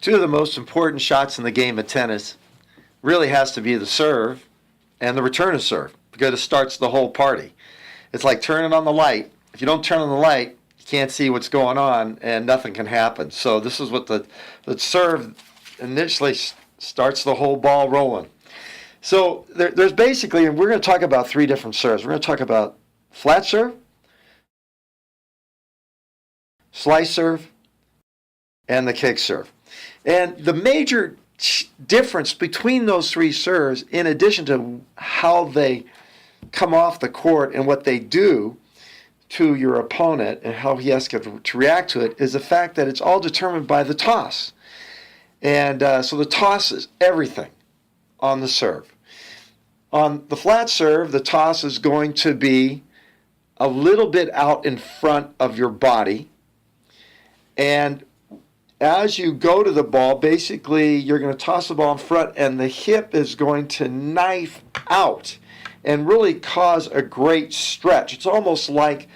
Two of the most important shots in the game of tennis really has to be the serve and the return of serve, because it starts the whole party. It's like turning on the light. If you don't turn on the light, you can't see what's going on and nothing can happen. So this is what the serve initially starts the whole ball rolling. So there's basically, and we're going to talk about three different serves. We're going to talk about flat serve, slice serve, and the kick serve. And the major difference between those three serves, in addition to how they come off the court and what they do to your opponent and how he has to react to it, is the fact that it's all determined by the toss. And so the toss is everything on the serve. On the flat serve, the toss is going to be a little bit out in front of your body. And as you go to the ball, basically you're going to toss the ball in front and the hip is going to knife out and really cause a great stretch. It's almost like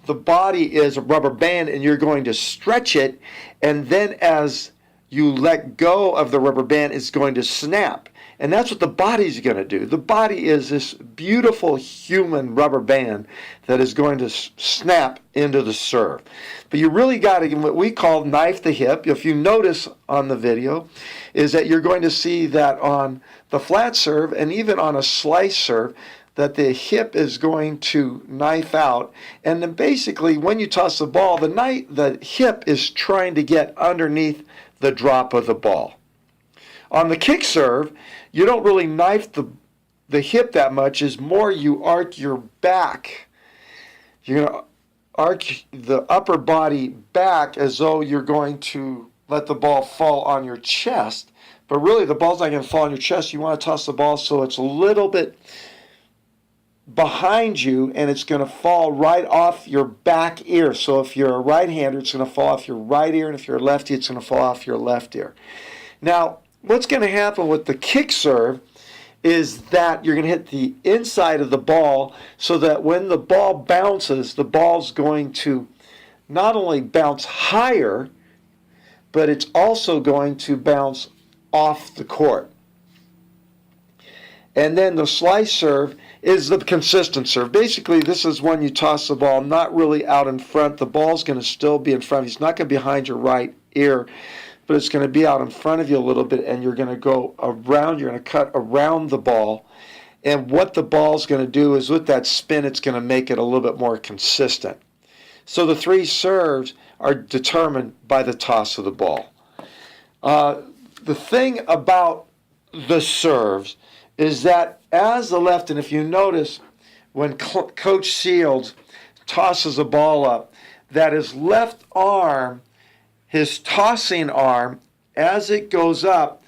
the body is a rubber band and you're going to stretch it, and then as you let go of the rubber band, it's going to snap. And that's what the body's going to do. The body is this beautiful human rubber band that is going to snap into the serve. But you really got to, what we call knife the hip. If you notice on the video, is that you're going to see that on the flat serve and even on a slice serve, that the hip is going to knife out. And then basically when you toss the ball, the hip is trying to get underneath the drop of the ball. On the kick serve, you don't really knife the hip that much. It's more you arc your back. You're going to arc the upper body back as though you're going to let the ball fall on your chest. But really, the ball's not going to fall on your chest. You want to toss the ball so it's a little bit behind you, and it's going to fall right off your back ear. So if you're a right-hander, it's going to fall off your right ear, and if you're a lefty, it's going to fall off your left ear. Now, what's going to happen with the kick serve is that you're going to hit the inside of the ball so that when the ball bounces, the ball's going to not only bounce higher, but it's also going to bounce off the court. And then the slice serve is the consistent serve. Basically, this is when you toss the ball not really out in front. The ball's going to still be in front of you. It's not going to be behind your right ear, but it's going to be out in front of you a little bit, and you're going to go around, you're going to cut around the ball. And what the ball's going to do is with that spin, it's going to make it a little bit more consistent. So the three serves are determined by the toss of the ball. The thing about the serves is that as the left, and if you notice when Coach Shields tosses a ball up, that his left arm, his tossing arm, as it goes up,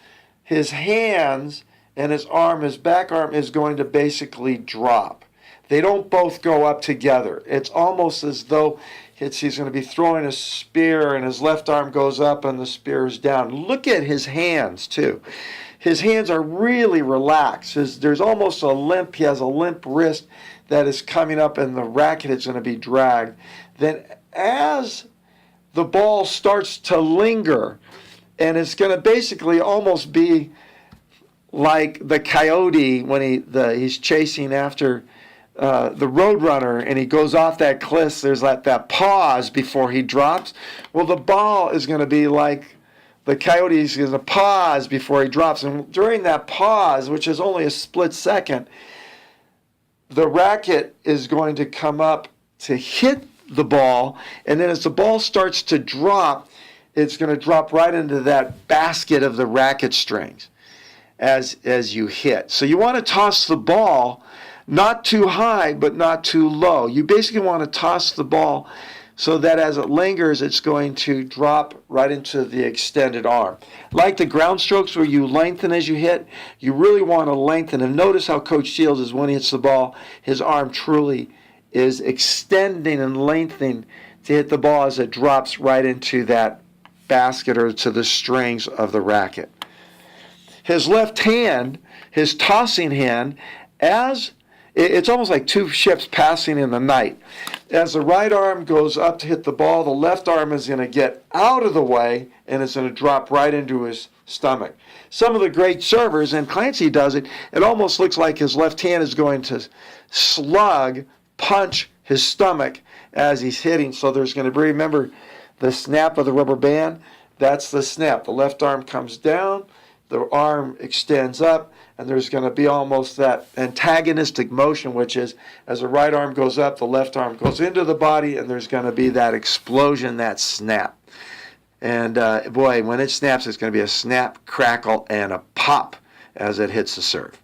his hands and his arm, his back arm, is going to basically drop. They don't both go up together. It's almost as though he's going to be throwing a spear and his left arm goes up and the spear is down. Look at his hands, too. His hands are really relaxed. There's almost a limp. He has a limp wrist that is coming up and the racket is going to be dragged. Then as the ball starts to linger, and it's going to basically almost be like the coyote when he's chasing after the roadrunner and he goes off that cliff. There's that pause before he drops. Well, the ball is going to be like the coyote is going to pause before he drops. And during that pause, which is only a split second, the racket is going to come up to hit the ball, and then as the ball starts to drop, it's going to drop right into that basket of the racket strings as you hit. So you want to toss the ball not too high but not too low. You basically want to toss the ball so that as it lingers, it's going to drop right into the extended arm. Like the ground strokes where you lengthen as you hit, you really want to lengthen. And notice how Coach Shields is when he hits the ball, his arm truly is extending and lengthening to hit the ball as it drops right into that basket or to the strings of the racket. His left hand, his tossing hand, as it's almost like two ships passing in the night. as the right arm goes up to hit the ball, the left arm is going to get out of the way and it's going to drop right into his stomach. Some of the great servers, and Clancy does it, it almost looks like his left hand is going to punch his stomach as he's hitting. So there's going to be, remember, the snap of the rubber band, that's the snap. The left arm comes down, the arm extends up, and there's going to be almost that antagonistic motion, which is as the right arm goes up, the left arm goes into the body, and there's going to be that explosion, that snap. And boy, when it snaps, it's going to be a snap, crackle, and a pop as it hits the serve.